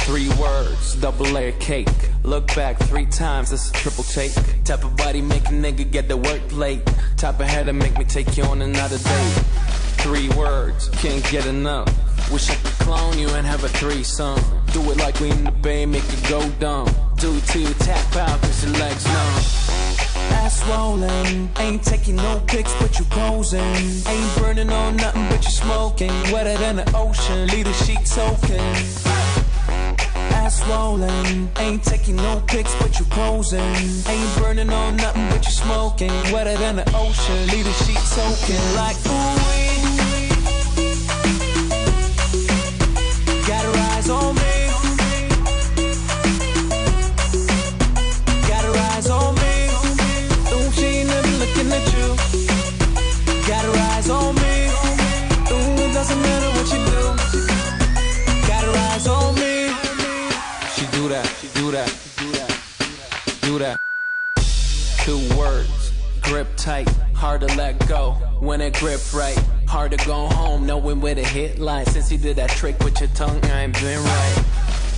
3 words, double layer cake. Look back 3 times, it's a triple take. Type of body make a nigga get the work plate. Type of head to make me take you on another date. 3 words, can't get enough. Wish I could clone you and have a threesome. Do it like we in the bay, make it go dumb. Do it till you tap out, cause your legs numb. Ass rolling, ain't taking no pics, but you posing. Ain't burning on nothing, but you smoking. Wetter than the ocean, leave the sheets soaking. Ass rolling, ain't taking no pics, but you posing. Ain't burning on nothing, but you smoking. Wetter than the ocean, leave the sheets soaking. Like ooh, got her eyes on me. Got her eyes on me. Ooh, she ain't never looking at you. Got her eyes on me. Ooh, it doesn't matter what you do. Got her eyes on me. She do that, do that, do that, do that. 2 words, grip tight, hard to let go. When it grip right, hard to go home, knowing where to hit line. Since you did that trick with your tongue, I ain't been right.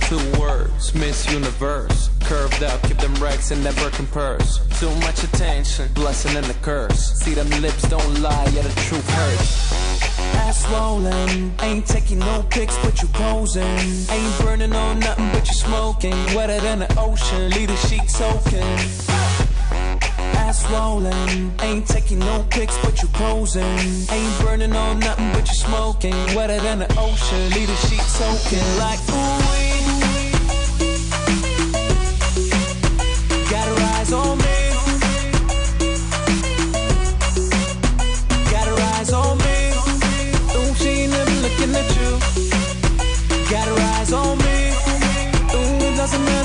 2 words, Miss Universe. Curved up, keep them racks in that Birkin purse. Too much attention, blessing and a curse. See them lips don't lie, yeah the truth hurts. Ass rolling, ain't taking no pics, but you posing. Ain't burning on nothing, but you smoking. Wetter than the ocean, leave the sheets soaking. Ass rolling, ain't taking no pics, but you posing. Ain't burning on nothing, but you smoking. Wetter than the ocean, leave the sheets soaking. Like ooh, got her eyes on me. Got her eyes on me. Ooh, she ain't never looking at you. Got her eyes on me. Ooh, it doesn't matter